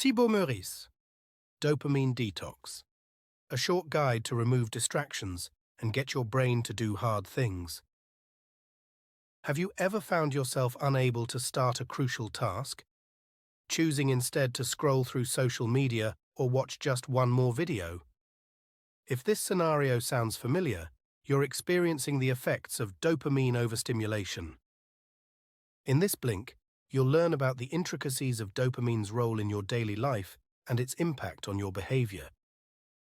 Thibaut Meurisse, Dopamine Detox, a short guide to remove distractions and get your brain to do hard things. Have you ever found yourself unable to start a crucial task, choosing instead to scroll through social media or watch just one more video? If this scenario sounds familiar, you're experiencing the effects of dopamine overstimulation. In this blink, you'll learn about the intricacies of dopamine's role in your daily life and its impact on your behavior.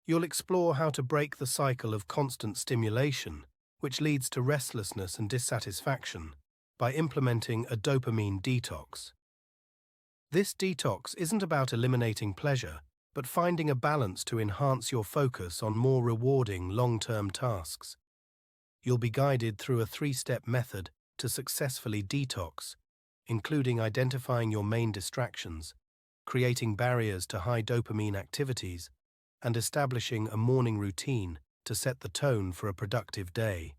You'll explore how to break the cycle of constant stimulation, which leads to restlessness and dissatisfaction, by implementing a dopamine detox. This detox isn't about eliminating pleasure, but finding a balance to enhance your focus on more rewarding long-term tasks. You'll be guided through a 3-step method to successfully detox, including identifying your main distractions, creating barriers to high dopamine activities, and establishing a morning routine to set the tone for a productive day.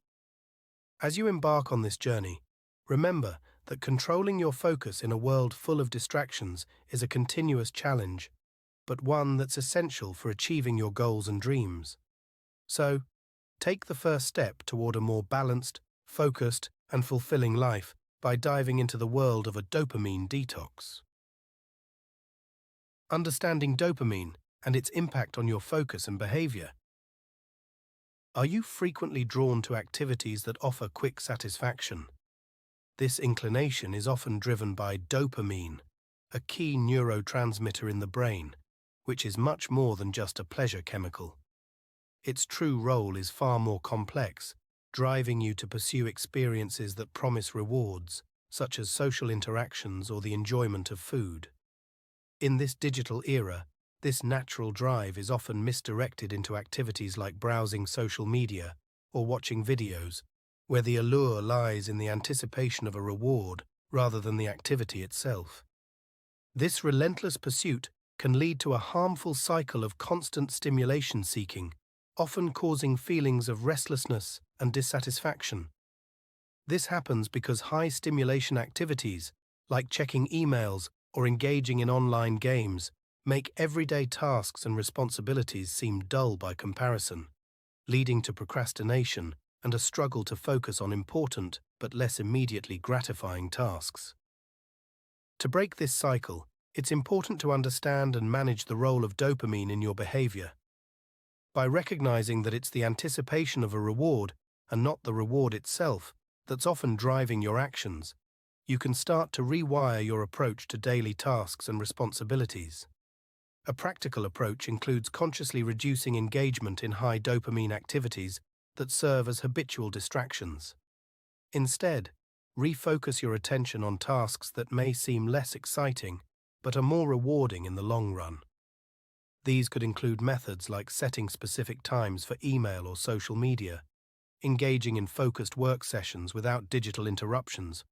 As you embark on this journey, remember that controlling your focus in a world full of distractions is a continuous challenge, but one that's essential for achieving your goals and dreams. So, take the first step toward a more balanced, focused, and fulfilling life by diving into the world of a dopamine detox. Understanding dopamine and its impact on your focus and behavior. Are you frequently drawn to activities that offer quick satisfaction? This inclination is often driven by dopamine, a key neurotransmitter in the brain, which is much more than just a pleasure chemical. Its true role is far more complex, driving you to pursue experiences that promise rewards, such as social interactions or the enjoyment of food. In this digital era, this natural drive is often misdirected into activities like browsing social media or watching videos, where the allure lies in the anticipation of a reward rather than the activity itself. This relentless pursuit can lead to a harmful cycle of constant stimulation seeking, often causing feelings of restlessness and dissatisfaction. This happens because high stimulation activities, like checking emails or engaging in online games, make everyday tasks and responsibilities seem dull by comparison, leading to procrastination and a struggle to focus on important but less immediately gratifying tasks. To break this cycle, it's important to understand and manage the role of dopamine in your behavior. By recognizing that it's the anticipation of a reward and not the reward itself that's often driving your actions, you can start to rewire your approach to daily tasks and responsibilities. A practical approach includes consciously reducing engagement in high dopamine activities that serve as habitual distractions. Instead, refocus your attention on tasks that may seem less exciting but are more rewarding in the long run. These could include methods like setting specific times for email or social media, engaging in focused work sessions without digital interruptions,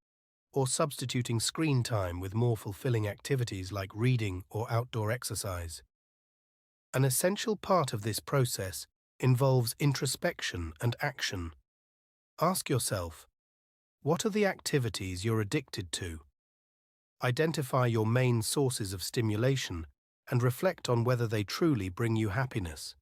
or substituting screen time with more fulfilling activities like reading or outdoor exercise. An essential part of this process involves introspection and action. Ask yourself, what are the activities you're addicted to? Identify your main sources of stimulation and reflect on whether they truly bring you happiness.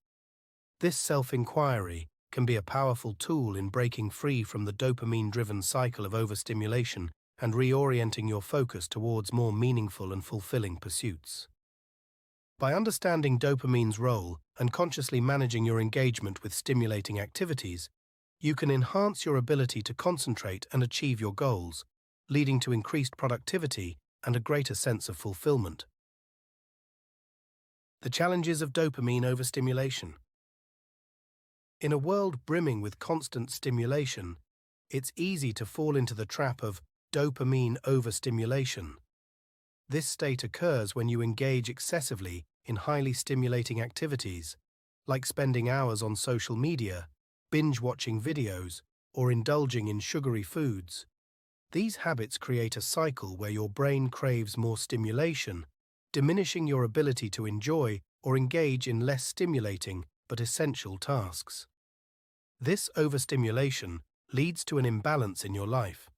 This self-inquiry can be a powerful tool in breaking free from the dopamine-driven cycle of overstimulation and reorienting your focus towards more meaningful and fulfilling pursuits. By understanding dopamine's role and consciously managing your engagement with stimulating activities, you can enhance your ability to concentrate and achieve your goals, leading to increased productivity and a greater sense of fulfillment. The challenges of dopamine overstimulation. In a world brimming with constant stimulation, it's easy to fall into the trap of dopamine overstimulation. This state occurs when you engage excessively in highly stimulating activities, like spending hours on social media, binge-watching videos, or indulging in sugary foods. These habits create a cycle where your brain craves more stimulation, diminishing your ability to enjoy or engage in less stimulating but essential tasks. This overstimulation leads to an imbalance in your life.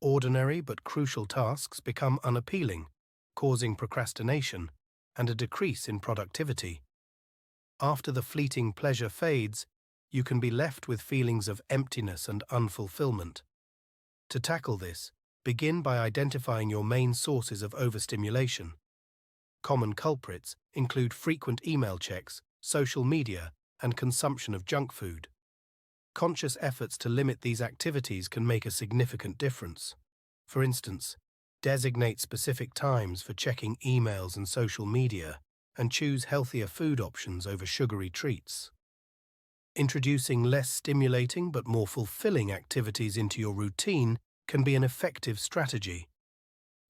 Ordinary but crucial tasks become unappealing, causing procrastination, and a decrease in productivity. After the fleeting pleasure fades, you can be left with feelings of emptiness and unfulfillment. To tackle this, begin by identifying your main sources of overstimulation. Common culprits include frequent email checks, social media, and consumption of junk food. Conscious efforts to limit these activities can make a significant difference. For instance, designate specific times for checking emails and social media, and choose healthier food options over sugary treats. Introducing less stimulating but more fulfilling activities into your routine can be an effective strategy.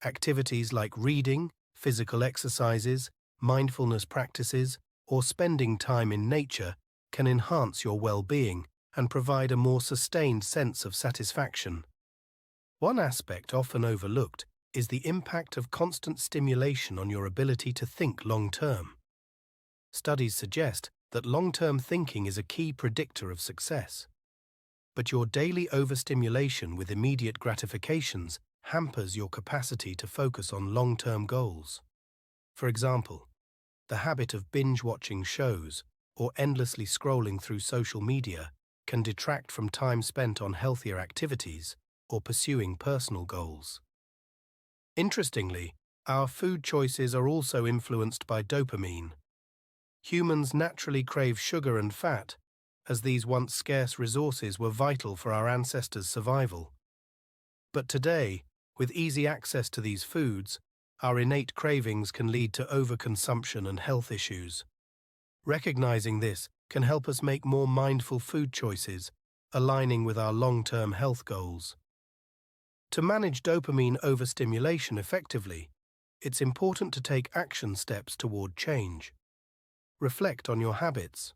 Activities like reading, physical exercises, mindfulness practices, or spending time in nature can enhance your well-being and provide a more sustained sense of satisfaction. One aspect often overlooked is the impact of constant stimulation on your ability to think long-term. Studies suggest that long-term thinking is a key predictor of success. But your daily overstimulation with immediate gratifications hampers your capacity to focus on long-term goals. For example, the habit of binge-watching shows or endlessly scrolling through social media can detract from time spent on healthier activities or pursuing personal goals. Interestingly, our food choices are also influenced by dopamine. Humans naturally crave sugar and fat, as these once scarce resources were vital for our ancestors' survival. But today, with easy access to these foods, our innate cravings can lead to overconsumption and health issues. Recognizing this can help us make more mindful food choices, aligning with our long-term health goals. To manage dopamine overstimulation effectively, it's important to take action steps toward change. Reflect on your habits.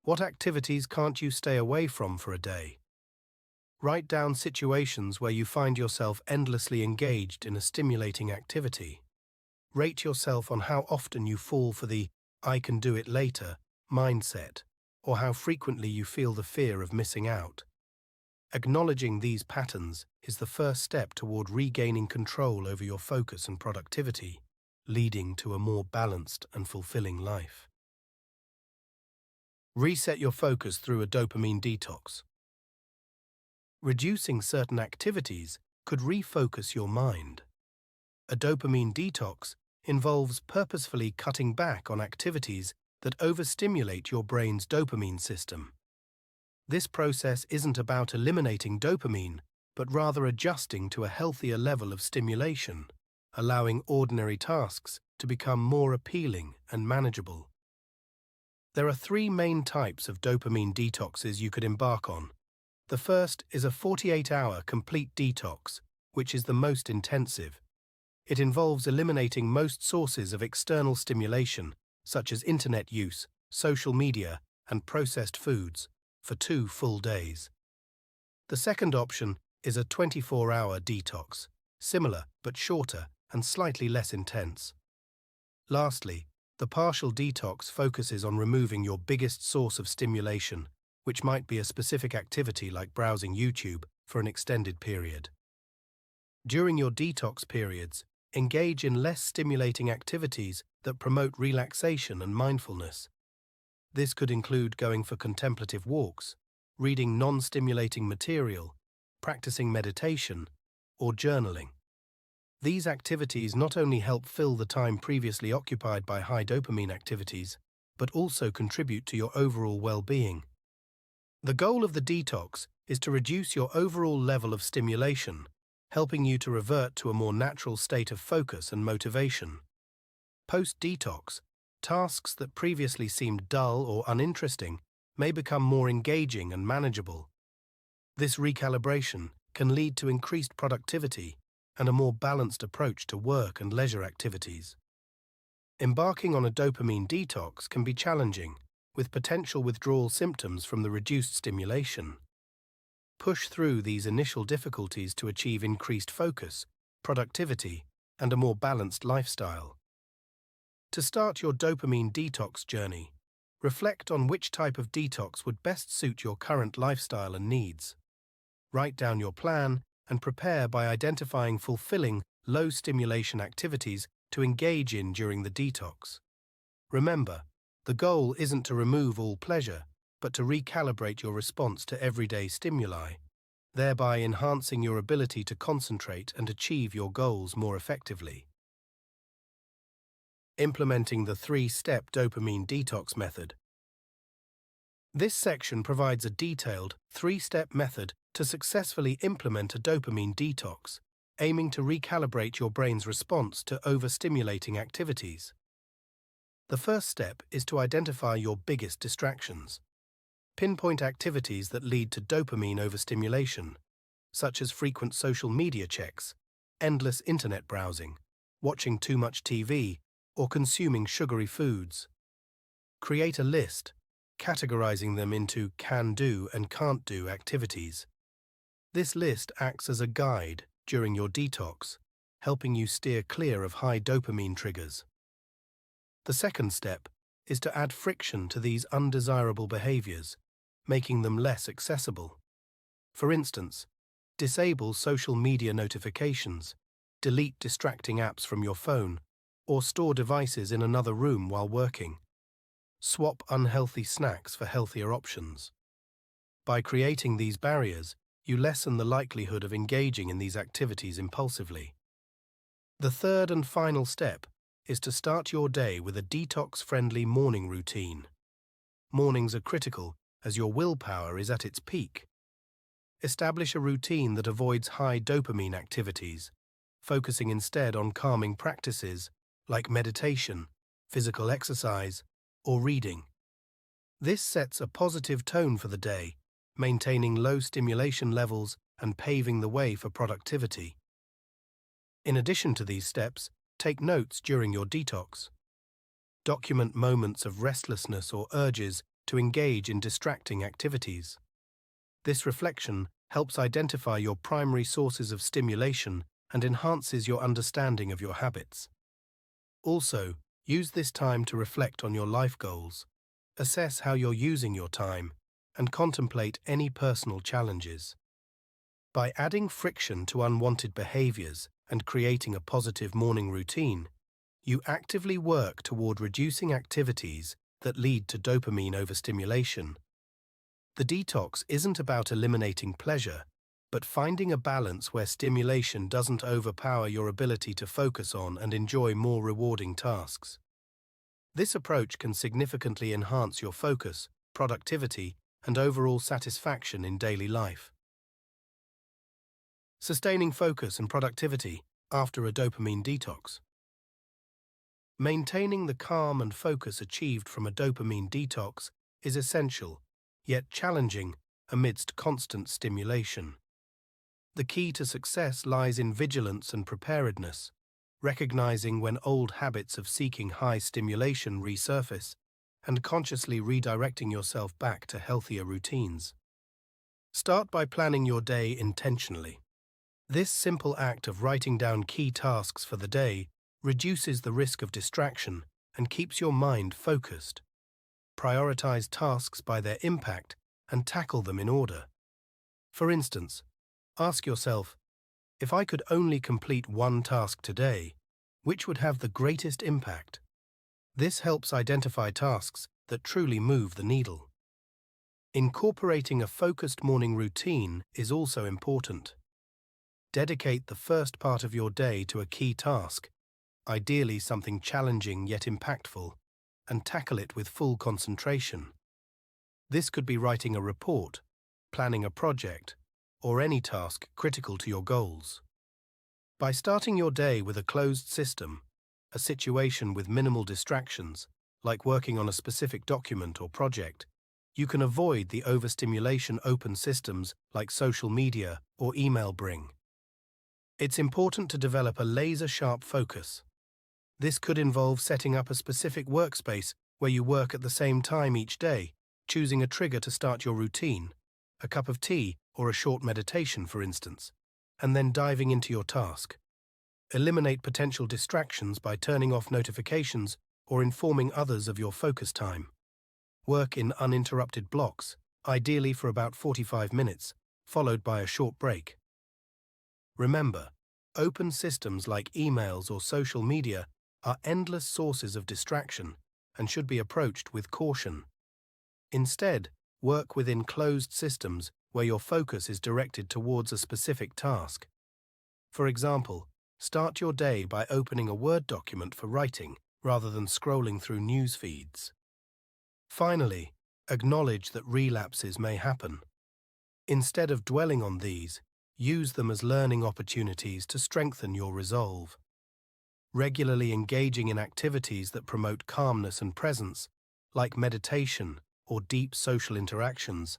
What activities can't you stay away from for a day? Write down situations where you find yourself endlessly engaged in a stimulating activity. Rate yourself on how often you fall for the "I can do it later" mindset, or how frequently you feel the fear of missing out. Acknowledging these patterns is the first step toward regaining control over your focus and productivity, leading to a more balanced and fulfilling life. Reset your focus through a dopamine detox. Reducing certain activities could refocus your mind. A dopamine detox involves purposefully cutting back on activities that overstimulate your brain's dopamine system. This process isn't about eliminating dopamine, but rather adjusting to a healthier level of stimulation, allowing ordinary tasks to become more appealing and manageable. There are 3 main types of dopamine detoxes you could embark on. The first is a 48-hour complete detox, which is the most intensive. It involves eliminating most sources of external stimulation, such as internet use, social media, and processed foods, for 2 full days. The second option is a 24-hour detox, similar but shorter and slightly less intense. Lastly, the partial detox focuses on removing your biggest source of stimulation, which might be a specific activity like browsing YouTube for an extended period. During your detox periods, engage in less stimulating activities that promote relaxation and mindfulness. This could include going for contemplative walks, reading non-stimulating material, practicing meditation, or journaling. These activities not only help fill the time previously occupied by high dopamine activities, but also contribute to your overall well-being. The goal of the detox is to reduce your overall level of stimulation, helping you to revert to a more natural state of focus and motivation. Post-detox, tasks that previously seemed dull or uninteresting may become more engaging and manageable. This recalibration can lead to increased productivity and a more balanced approach to work and leisure activities. Embarking on a dopamine detox can be challenging, with potential withdrawal symptoms from the reduced stimulation. Push through these initial difficulties to achieve increased focus, productivity, and a more balanced lifestyle. To start your dopamine detox journey, reflect on which type of detox would best suit your current lifestyle and needs. Write down your plan and prepare by identifying fulfilling, low-stimulation activities to engage in during the detox. Remember, the goal isn't to remove all pleasure, but to recalibrate your response to everyday stimuli, thereby enhancing your ability to concentrate and achieve your goals more effectively. Implementing the 3-step dopamine detox method. This section provides a detailed 3-step method to successfully implement a dopamine detox, aiming to recalibrate your brain's response to overstimulating activities. The first step is to identify your biggest distractions. Pinpoint activities that lead to dopamine overstimulation, such as frequent social media checks, endless internet browsing, watching too much TV, or consuming sugary foods. Create a list, categorizing them into can-do and can't-do activities. This list acts as a guide during your detox, helping you steer clear of high dopamine triggers. The second step is to add friction to these undesirable behaviors, making them less accessible. For instance, disable social media notifications, delete distracting apps from your phone, or store devices in another room while working. Swap unhealthy snacks for healthier options. By creating these barriers, you lessen the likelihood of engaging in these activities impulsively. The third and final step is to start your day with a detox-friendly morning routine. Mornings are critical as your willpower is at its peak. Establish a routine that avoids high dopamine activities, focusing instead on calming practices like meditation, physical exercise, or reading. This sets a positive tone for the day, maintaining low stimulation levels and paving the way for productivity. In addition to these steps, take notes during your detox. Document moments of restlessness or urges to engage in distracting activities. This reflection helps identify your primary sources of stimulation and enhances your understanding of your habits. Also, use this time to reflect on your life goals, assess how you're using your time, and contemplate any personal challenges. By adding friction to unwanted behaviors and creating a positive morning routine, you actively work toward reducing activities that lead to dopamine overstimulation. The detox isn't about eliminating pleasure, but finding a balance where stimulation doesn't overpower your ability to focus on and enjoy more rewarding tasks. This approach can significantly enhance your focus, productivity, and overall satisfaction in daily life. Sustaining focus and productivity after a dopamine detox. Maintaining the calm and focus achieved from a dopamine detox is essential, yet challenging amidst constant stimulation. The key to success lies in vigilance and preparedness, recognizing when old habits of seeking high stimulation resurface and consciously redirecting yourself back to healthier routines. Start by planning your day intentionally. This simple act of writing down key tasks for the day reduces the risk of distraction and keeps your mind focused. Prioritize tasks by their impact and tackle them in order. For instance, ask yourself, if I could only complete one task today, which would have the greatest impact? This helps identify tasks that truly move the needle. Incorporating a focused morning routine is also important. Dedicate the first part of your day to a key task, ideally something challenging yet impactful, and tackle it with full concentration. This could be writing a report, planning a project, or any task critical to your goals. By starting your day with a closed system, a situation with minimal distractions, like working on a specific document or project, you can avoid the overstimulation open systems like social media or email bring. It's important to develop a laser-sharp focus. This could involve setting up a specific workspace where you work at the same time each day, choosing a trigger to start your routine, a cup of tea or a short meditation, for instance, and then diving into your task. Eliminate potential distractions by turning off notifications or informing others of your focus time. Work in uninterrupted blocks, ideally for about 45 minutes, followed by a short break. Remember, open systems like emails or social media are endless sources of distraction and should be approached with caution. Instead, work within closed systems where your focus is directed towards a specific task. For example, start your day by opening a Word document for writing rather than scrolling through news feeds. Finally, acknowledge that relapses may happen. Instead of dwelling on these, use them as learning opportunities to strengthen your resolve. Regularly engaging in activities that promote calmness and presence, like meditation or deep social interactions,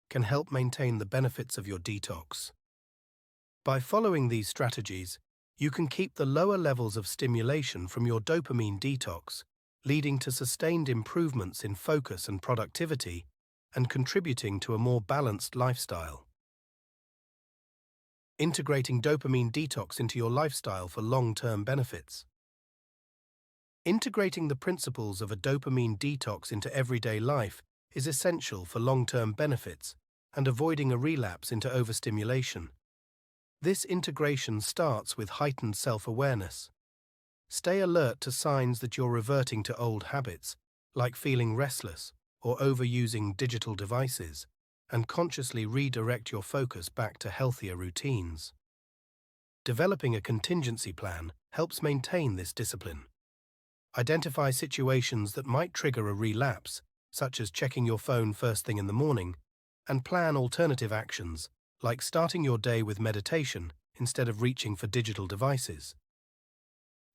can help maintain the benefits of your detox. By following these strategies, you can keep the lower levels of stimulation from your dopamine detox, leading to sustained improvements in focus and productivity and contributing to a more balanced lifestyle. Integrating dopamine detox into your lifestyle for long-term benefits. Integrating the principles of a dopamine detox into everyday life is essential for long-term benefits and avoiding a relapse into overstimulation. This integration starts with heightened self-awareness. Stay alert to signs that you're reverting to old habits, like feeling restless or overusing digital devices, and consciously redirect your focus back to healthier routines. Developing a contingency plan helps maintain this discipline. Identify situations that might trigger a relapse, such as checking your phone first thing in the morning, and plan alternative actions, like starting your day with meditation instead of reaching for digital devices.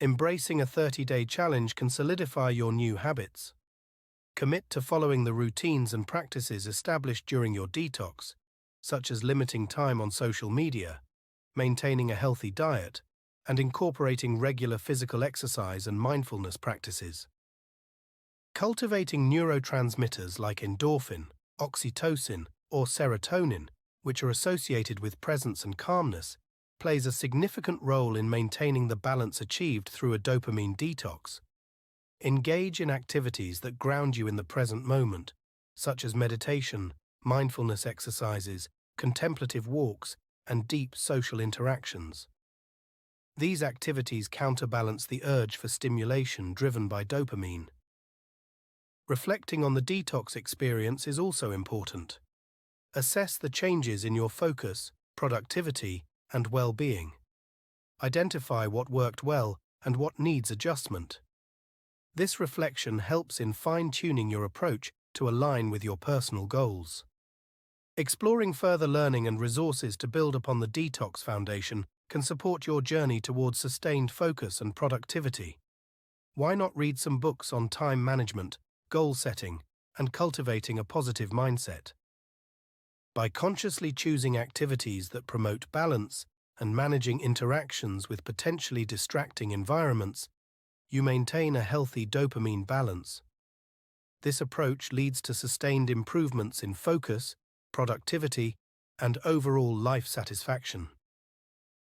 Embracing a 30-day challenge can solidify your new habits. Commit to following the routines and practices established during your detox, such as limiting time on social media, maintaining a healthy diet, and incorporating regular physical exercise and mindfulness practices. Cultivating neurotransmitters like endorphin, oxytocin, or serotonin, which are associated with presence and calmness, plays a significant role in maintaining the balance achieved through a dopamine detox. Engage in activities that ground you in the present moment, such as meditation, mindfulness exercises, contemplative walks, and deep social interactions. These activities counterbalance the urge for stimulation driven by dopamine. Reflecting on the detox experience is also important. Assess the changes in your focus, productivity, and well-being. Identify what worked well and what needs adjustment. This reflection helps in fine-tuning your approach to align with your personal goals. Exploring further learning and resources to build upon the detox foundation can support your journey towards sustained focus and productivity. Why not read some books on time management, goal setting, and cultivating a positive mindset? By consciously choosing activities that promote balance and managing interactions with potentially distracting environments, you maintain a healthy dopamine balance. This approach leads to sustained improvements in focus, productivity, and overall life satisfaction.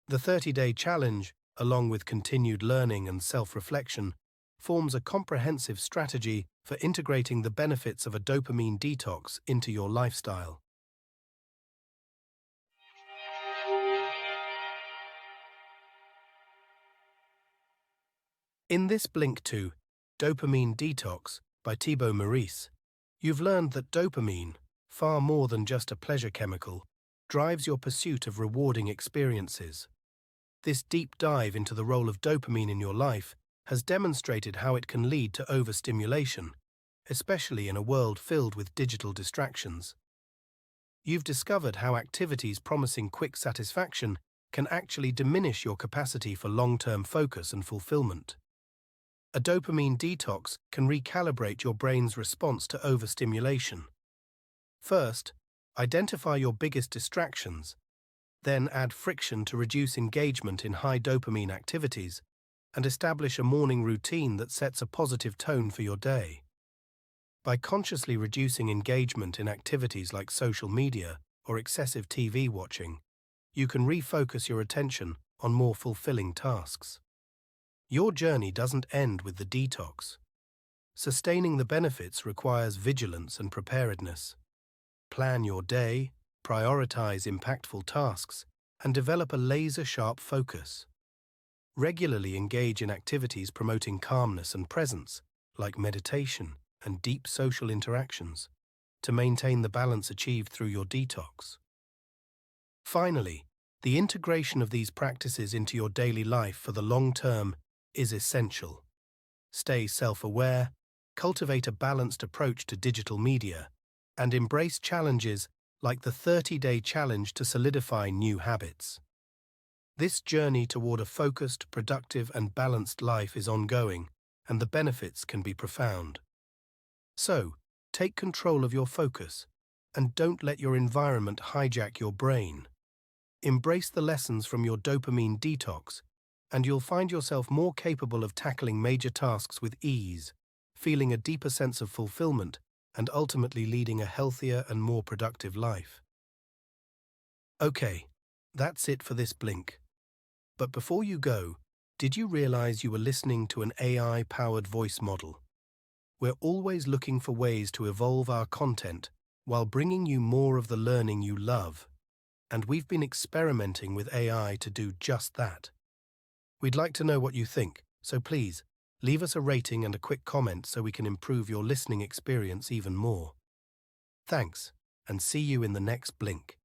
The 30-day challenge, along with continued learning and self-reflection, forms a comprehensive strategy for integrating the benefits of a dopamine detox into your lifestyle. In this link to Dopamine Detox by Thibaut Meurisse, you've learned that dopamine, far more than just a pleasure chemical, drives your pursuit of rewarding experiences. This deep dive into the role of dopamine in your life has demonstrated how it can lead to overstimulation, especially in a world filled with digital distractions. You've discovered how activities promising quick satisfaction can actually diminish your capacity for long-term focus and fulfillment. A dopamine detox can recalibrate your brain's response to overstimulation. First, identify your biggest distractions, then add friction to reduce engagement in high dopamine activities, and establish a morning routine that sets a positive tone for your day. By consciously reducing engagement in activities like social media or excessive TV watching, you can refocus your attention on more fulfilling tasks. Your journey doesn't end with the detox. Sustaining the benefits requires vigilance and preparedness. Plan your day, prioritize impactful tasks, and develop a laser-sharp focus. Regularly engage in activities promoting calmness and presence, like meditation and deep social interactions, to maintain the balance achieved through your detox. Finally, the integration of these practices into your daily life for the long term is essential. Stay self-aware, cultivate a balanced approach to digital media, and embrace challenges like the 30-day challenge to solidify new habits. This journey toward a focused, productive, and balanced life is ongoing, and the benefits can be profound. So, take control of your focus, and don't let your environment hijack your brain. Embrace the lessons from your dopamine detox, and you'll find yourself more capable of tackling major tasks with ease, feeling a deeper sense of fulfillment, and ultimately leading a healthier and more productive life. Okay, that's it for this blink. But before you go, did you realize you were listening to an AI-powered voice model? We're always looking for ways to evolve our content while bringing you more of the learning you love, and we've been experimenting with AI to do just that. We'd like to know what you think, so please, leave us a rating and a quick comment so we can improve your listening experience even more. Thanks, and see you in the next blink.